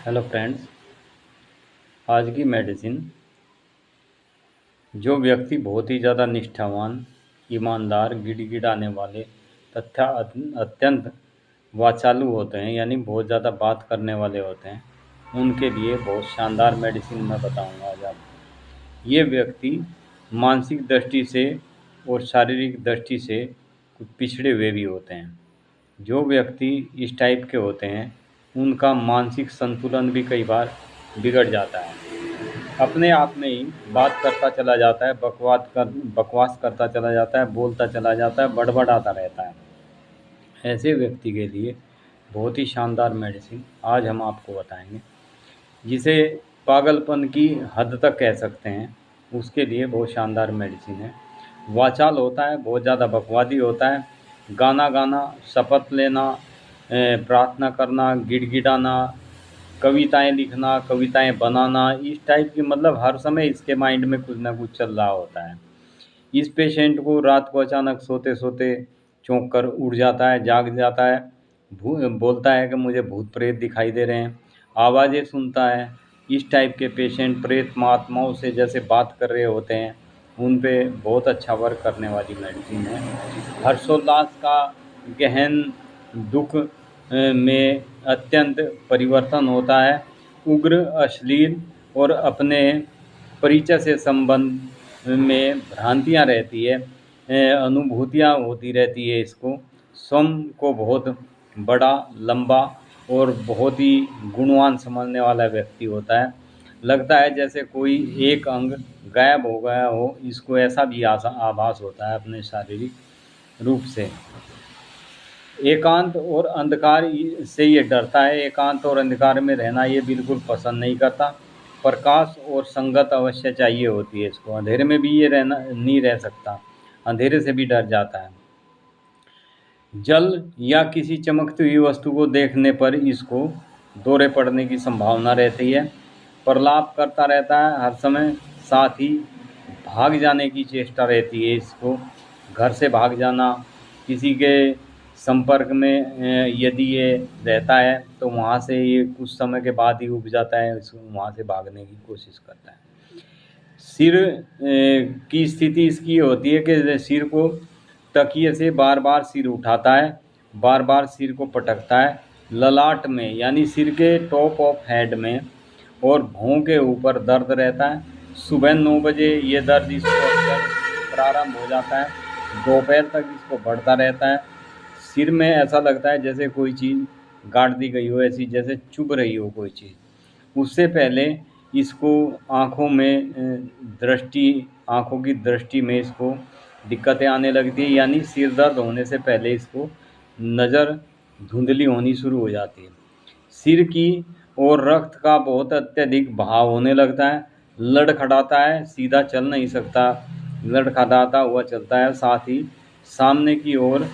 Hello friends. आज की medicine, जो व्यक्ति बहुत ही ज़्यादा निष्ठावान, ईमानदार, गिड़गिड़ाने वाले तथा अत्यंत वाचालू होते हैं, यानी बहुत ज़्यादा बात करने वाले होते हैं, उनके लिए बहुत शानदार मेडिसिन मैं बताऊंगा आज आपको। ये व्यक्ति मानसिक दृष्टि से और शारीरिक दृष्टि से कुछ पिछड़े हुए भी होते हैं। जो व्यक्ति इस टाइप के होते हैं, उनका मानसिक संतुलन भी कई बार बिगड़ जाता है। अपने आप में ही बात करता चला जाता है, बकवास करता चला जाता है, बोलता चला जाता है, बड़बड़ाता रहता है। ऐसे व्यक्ति के लिए बहुत ही शानदार मेडिसिन आज हम आपको बताएंगे, जिसे पागलपन की हद तक कह सकते हैं। उसके लिए बहुत शानदार मेडिसिन है। वाचाल होता है, बहुत ज़्यादा बकवादी होता है, गाना गाना, शपथ लेना, प्रार्थना करना, गिड़गिड़ाना, कविताएं लिखना, कविताएं बनाना, इस टाइप की, मतलब हर समय इसके माइंड में कुछ ना कुछ चल रहा होता है। इस पेशेंट को रात को अचानक सोते सोते चौंक कर उठ जाता है, जाग जाता है, बोलता है कि मुझे भूत प्रेत दिखाई दे रहे हैं, आवाज़ें सुनता है। इस टाइप के पेशेंट प्रेत महात्माओं से जैसे बात कर रहे होते हैं, उन पे बहुत अच्छा वर्क करने वाली मेडिसिन है। हर्षोल्लास का गहन दुख में अत्यंत परिवर्तन होता है। उग्र, अश्लील और अपने परिचय से संबंध में भ्रांतियाँ रहती है, अनुभूतियाँ होती रहती है। इसको स्वयं को बहुत बड़ा, लंबा और बहुत ही गुणवान समझने वाला व्यक्ति होता है। लगता है जैसे कोई एक अंग गायब हो गया हो, इसको ऐसा भी आभास होता है अपने शारीरिक रूप से। एकांत और अंधकार से ये डरता है, एकांत और अंधकार में रहना ये बिल्कुल पसंद नहीं करता। प्रकाश और संगत अवश्य चाहिए होती है इसको, अंधेरे में भी ये रहना नहीं रह सकता, अंधेरे से भी डर जाता है। जल या किसी चमकती हुई वस्तु को देखने पर इसको दौरे पड़ने की संभावना रहती है। प्रलाप करता रहता है हर समय, साथ ही भाग जाने की चेष्टा रहती है इसको। घर से भाग जाना, किसी के संपर्क में यदि ये रहता है तो वहाँ से ये कुछ समय के बाद ही उब जाता है, इसको वहाँ से भागने की कोशिश करता है। सिर की स्थिति इसकी होती है कि सिर को तकिए से बार बार सिर उठाता है, बार बार सिर को पटकता है। ललाट में, यानी सिर के टॉप ऑफ हेड में और भौं के ऊपर दर्द रहता है। सुबह 9 बजे ये दर्द इसको अक्सर प्रारंभ हो जाता है, दोपहर तक इसको बढ़ता रहता है। सिर में ऐसा लगता है जैसे कोई चीज़ गाड़ दी गई हो, ऐसी जैसे चुभ रही हो कोई चीज़। उससे पहले इसको आँखों में आँखों की दृष्टि में इसको दिक्कतें आने लगती है, यानी सिर दर्द होने से पहले इसको नज़र धुंधली होनी शुरू हो जाती है। सिर की और रक्त का बहुत अत्यधिक बहाव होने लगता है, लड़खड़ाता है, सीधा चल नहीं सकता, लड़खड़ाता हुआ चलता है। साथ ही सामने की ओर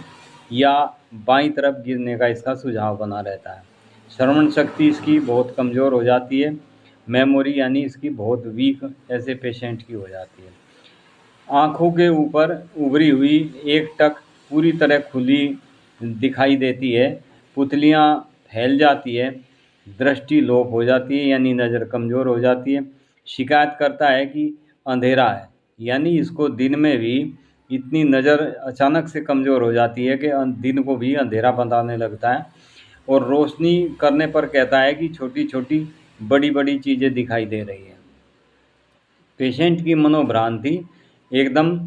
या बाईं तरफ गिरने का इसका सुझाव बना रहता है। श्रवण शक्ति इसकी बहुत कमज़ोर हो जाती है। मेमोरी यानी इसकी बहुत वीक ऐसे पेशेंट की हो जाती है। आँखों के ऊपर उभरी हुई एक टक पूरी तरह खुली दिखाई देती है, पुतलियाँ फैल जाती है, दृष्टि लोप हो जाती है, यानी नज़र कमज़ोर हो जाती है। शिकायत करता है कि अंधेरा है, यानी इसको दिन में भी इतनी नज़र अचानक से कमज़ोर हो जाती है कि दिन को भी अंधेरा बताने लगता है। और रोशनी करने पर कहता है कि छोटी छोटी बड़ी बड़ी चीज़ें दिखाई दे रही हैं। पेशेंट की मनोभ्रांति एकदम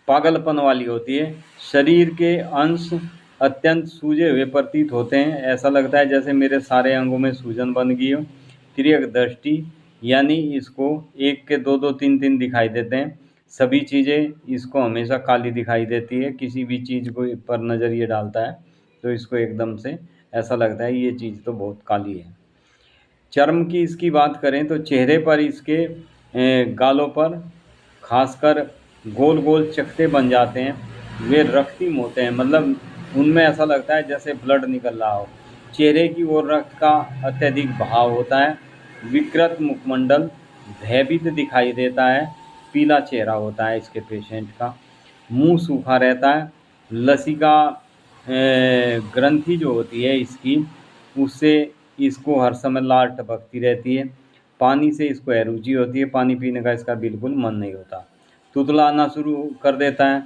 पागलपन वाली होती है। शरीर के अंश अत्यंत सूजे हुए प्रतीत होते हैं, ऐसा लगता है जैसे मेरे सारे अंगों में सूजन बन गई हो। तिर्यक दृष्टि, यानी इसको एक के दो दो तीन तीन दिखाई देते हैं। सभी चीज़ें इसको हमेशा काली दिखाई देती है। किसी भी चीज़ को पर नज़र ये डालता है तो इसको एकदम से ऐसा लगता है ये चीज़ तो बहुत काली है। चर्म की इसकी बात करें तो चेहरे पर इसके गालों पर खासकर गोल गोल चकते बन जाते हैं। वे रक्तिम होते हैं, मतलब उनमें ऐसा लगता है जैसे ब्लड निकल रहा हो। चेहरे की ओर रक्त का अत्यधिक बहाव होता है। विकृत मुखमंडल भयभीत दिखाई देता है। पीला चेहरा होता है इसके पेशेंट का। मुंह सूखा रहता है। लसिका ग्रंथि जो होती है इसकी, उससे इसको हर समय लार टपकती रहती है, पानी से इसको एलर्जी होती है, पानी पीने का इसका बिल्कुल मन नहीं होता, तुतलाना शुरू कर देता है,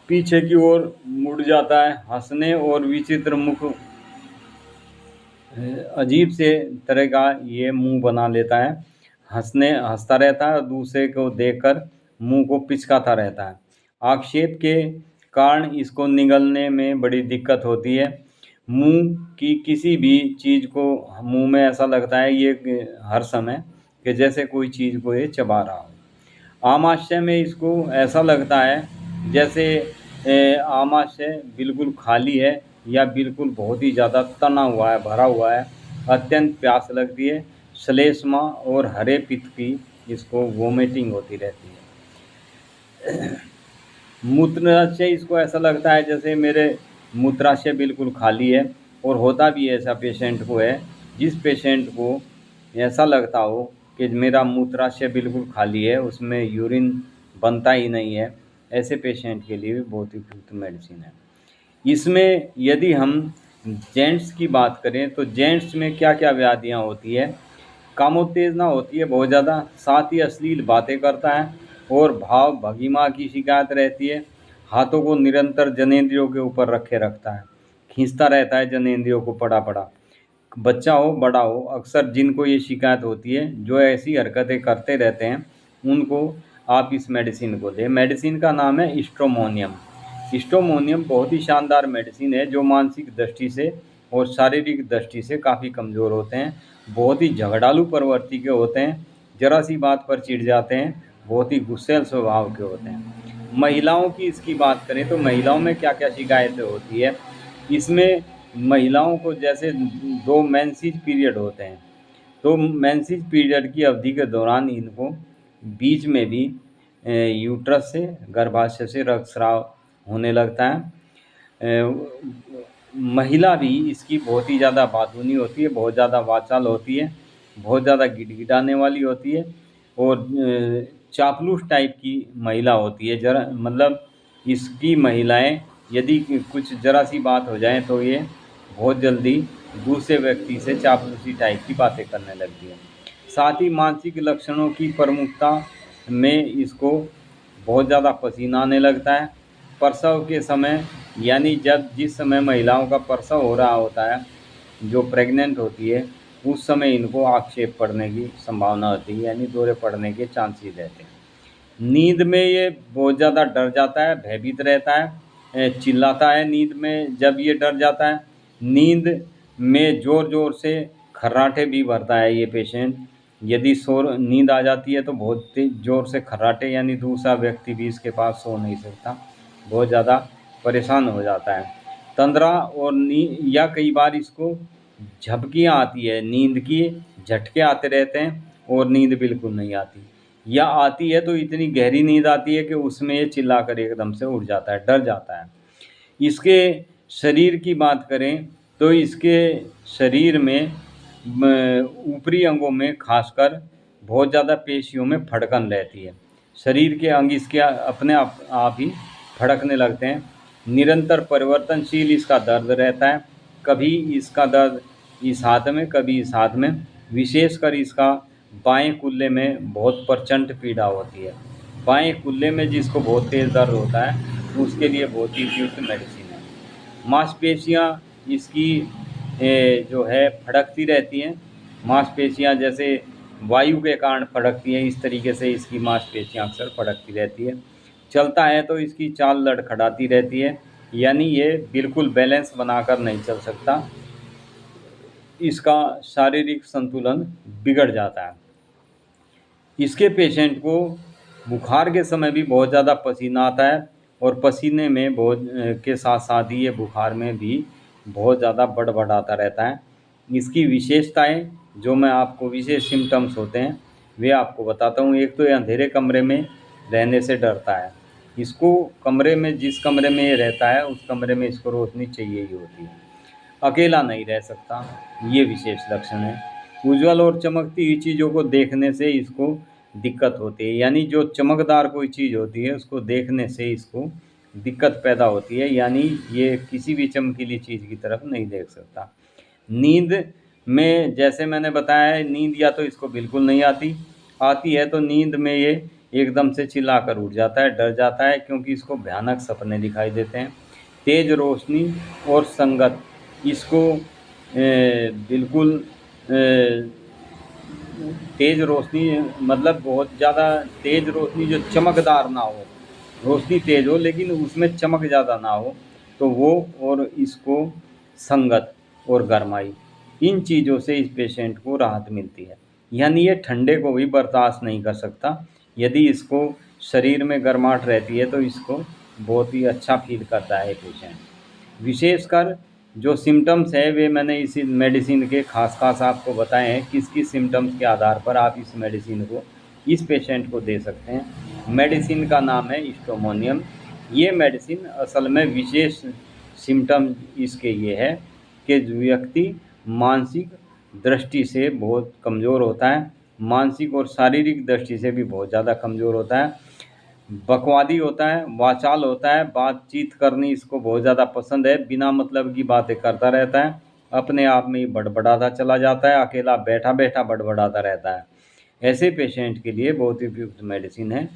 पीछे की ओर मुड़ जाता है, हंसने और विचित्र मुख, अजीब से तरह का ये मुंह बना लेता है, हंसता रहता है और दूसरे को देखकर मुंह को पिचकाता रहता है। आक्षेप के कारण इसको निगलने में बड़ी दिक्कत होती है। मुंह की किसी भी चीज़ को मुंह में ऐसा लगता है ये हर समय कि जैसे कोई चीज़ को ये चबा रहा हो। आमाशय में इसको ऐसा लगता है जैसे आमाशय बिल्कुल खाली है या बिल्कुल बहुत ही ज़्यादा तना हुआ है, भरा हुआ है, अत्यंत प्यास लगती है, श्लेष्मा और हरे पित्त की इसको वोमिटिंग होती रहती है। मूत्राशय इसको ऐसा लगता है जैसे मेरे मूत्राशय बिल्कुल खाली है, और होता भी ऐसा पेशेंट को है, जिस पेशेंट को ऐसा लगता हो कि मेरा मूत्राशय बिल्कुल खाली है, उसमें यूरिन बनता ही नहीं है, ऐसे पेशेंट के लिए भी बहुत ही उपयुक्त मेडिसिन है। इसमें यदि हम जेंट्स की बात करें तो जेंट्स में क्या क्या व्याधियाँ होती है, कामोत्तेजना होती है बहुत ज़्यादा, साथ ही अश्लील बातें करता है और भाव भंगिमा की शिकायत रहती है, हाथों को निरंतर जनेंद्रियों के ऊपर रखे रखता है, खींचता रहता है जनेंद्रियों को पड़ा पड़ा, बच्चा हो बड़ा हो, अक्सर जिनको ये शिकायत होती है, जो ऐसी हरकतें करते रहते हैं, उनको आप इस मेडिसिन को दें। मेडिसिन का नाम है स्ट्रोमोनियम। स्ट्रोमोनियम बहुत ही शानदार मेडिसिन है, जो मानसिक दृष्टि से और शारीरिक दृष्टि से काफ़ी कमज़ोर होते हैं, बहुत ही झगड़ालू प्रवृत्ति के होते हैं, जरा सी बात पर चिढ़ जाते हैं, बहुत ही गुस्सैल स्वभाव के होते हैं। महिलाओं की इसकी बात करें तो महिलाओं में क्या क्या शिकायतें होती है, इसमें महिलाओं को जैसे 2 मेंसेस पीरियड होते हैं, तो मेंसेस पीरियड की अवधि के दौरान इनको बीच में भी यूट्रस से, गर्भाशय से रक्तस्राव होने लगता है। महिला भी इसकी बहुत ही ज़्यादा बातूनी होती है, बहुत ज़्यादा वाचाल होती है, बहुत ज़्यादा गिड़गिड़ाने वाली होती है, और चापलूस टाइप की महिला होती है, जरा मतलब इसकी महिलाएं यदि कुछ ज़रा सी बात हो जाए तो ये बहुत जल्दी दूसरे व्यक्ति से चापलूसी टाइप की बातें करने लगती है। साथ ही मानसिक लक्षणों की प्रमुखता में इसको बहुत ज़्यादा पसीना आने लगता है, प्रसव के समय, यानी जिस समय महिलाओं का प्रसव हो रहा होता है, जो प्रेग्नेंट होती है, उस समय इनको आक्षेप पड़ने की संभावना होती है, यानी दौरे पड़ने के चांसेस रहते हैं। नींद में ये बहुत ज़्यादा डर जाता है, भयभीत रहता है, चिल्लाता है नींद में जब ये डर जाता है। नींद में ज़ोर ज़ोर से खर्राटे भी भरता है ये पेशेंट, यदि नींद आ जाती है तो बहुत तेज ज़ोर से खर्राटे, यानी दूसरा व्यक्ति भी इसके पास सो नहीं सकता, बहुत ज़्यादा परेशान हो जाता है। तंद्रा और या कई बार इसको झपकियाँ आती है, नींद की झटके आते रहते हैं और नींद बिल्कुल नहीं आती, या आती है तो इतनी गहरी नींद आती है कि उसमें ये चिल्लाकर एकदम से उठ जाता है, डर जाता है। इसके शरीर की बात करें तो इसके शरीर में ऊपरी अंगों में खासकर बहुत ज़्यादा पेशियों में फड़कन रहती है, शरीर के अंग इसके अपने आप ही फड़कने लगते हैं। निरंतर परिवर्तनशील इसका दर्द रहता है, कभी इसका दर्द इस हाथ में, कभी इस हाथ में, विशेषकर इसका बाएं कुल्ले में बहुत प्रचंड पीड़ा होती है। बाएं कुल्ले में जिसको बहुत तेज़ दर्द होता है, उसके लिए बहुत ही उपयुक्त मेडिसिन है। मांसपेशियाँ इसकी जो है फड़कती रहती हैं, मांसपेशियाँ जैसे वायु के कारण फड़कती हैं, इस तरीके से इसकी मांसपेशियाँ अक्सर फड़कती रहती है। चलता है तो इसकी चाल लड़खड़ाती रहती है, यानी ये बिल्कुल बैलेंस बनाकर नहीं चल सकता, इसका शारीरिक संतुलन बिगड़ जाता है। इसके पेशेंट को बुखार के समय भी बहुत ज़्यादा पसीना आता है, और पसीने में बहुत के साथ साथ ही ये बुखार में भी बहुत ज़्यादा बड़बड़ाता रहता है। इसकी विशेषताएं, जो मैं आपको विशेष सिम्टम्स होते हैं वे आपको बताता हूँ। एक तो ये अंधेरे कमरे में रहने से डरता है, इसको कमरे में, जिस कमरे में ये रहता है उस कमरे में इसको रोशनी चाहिए ही होती है, अकेला नहीं रह सकता, ये विशेष लक्षण है। उज्ज्वल और चमकती हुई चीज़ों को देखने से इसको दिक्कत होती है, यानी जो चमकदार कोई चीज़ होती है उसको देखने से इसको दिक्कत पैदा होती है, यानी ये किसी भी चमकीली चीज़ की तरफ नहीं देख सकता। नींद में जैसे मैंने बताया है, नींद या तो इसको बिल्कुल नहीं आती है तो नींद में ये एकदम से चिल्लाकर उठ जाता है, डर जाता है, क्योंकि इसको भयानक सपने दिखाई देते हैं। तेज रोशनी और संगत इसको बिल्कुल तेज रोशनी, मतलब बहुत ज़्यादा तेज रोशनी जो चमकदार ना हो, रोशनी तेज हो लेकिन उसमें चमक ज़्यादा ना हो, तो वो, और इसको संगत और गरमाई, इन चीज़ों से इस पेशेंट को राहत मिलती है। यानी ये ठंडे को भी बर्दाश्त नहीं कर सकता। यदि इसको शरीर में गर्माहट रहती है तो इसको बहुत ही अच्छा फील करता है पेशेंट। विशेषकर जो सिम्टम्स है वे मैंने इसी मेडिसिन के खास आपको बताए हैं। किस किस सिम्टम्स के आधार पर आप इस मेडिसिन को इस पेशेंट को दे सकते हैं। मेडिसिन का नाम है स्टोमोनियम। ये मेडिसिन असल में विशेष सिम्टम इसके ये है कि व्यक्ति मानसिक दृष्टि से बहुत कमज़ोर होता है, मानसिक और शारीरिक दृष्टि से भी बहुत ज़्यादा कमज़ोर होता है, बकवादी होता है, वाचाल होता है, बातचीत करनी इसको बहुत ज़्यादा पसंद है, बिना मतलब की बातें करता रहता है, अपने आप में ही बड़बड़ाता चला जाता है, अकेला बैठा बैठा बड़बड़ाता रहता है। ऐसे पेशेंट के लिए बहुत ही उपयुक्त मेडिसिन है।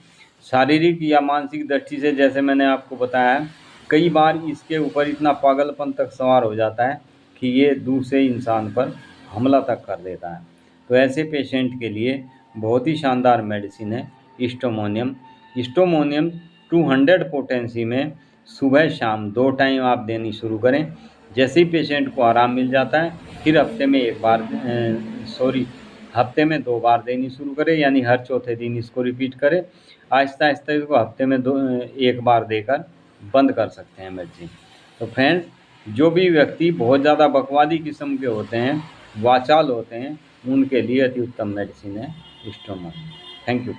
शारीरिक या मानसिक दृष्टि से जैसे मैंने आपको बताया, कई बार इसके ऊपर इतना पागलपन तक सवार हो जाता है कि ये दूसरे इंसान पर हमला तक कर देता है। तो ऐसे पेशेंट के लिए बहुत ही शानदार मेडिसिन है स्टोमोनियम। स्टोमोनियम 200 पोटेंसी में सुबह शाम 2 टाइम आप देनी शुरू करें। जैसे ही पेशेंट को आराम मिल जाता है, फिर हफ्ते में 2 बार देनी शुरू करें, यानी हर चौथे दिन इसको रिपीट करें। आहिस्ता आहिस्ता इसको हफ्ते में 1 बार देकर बंद कर सकते हैं मेडिसिन। तो फ्रेंड्स, जो भी व्यक्ति बहुत ज़्यादा बकवादी किस्म के होते हैं, वाचाल होते हैं, उनके लिए अति उत्तम मेडिसिन है स्टोमोनियम। Thank you.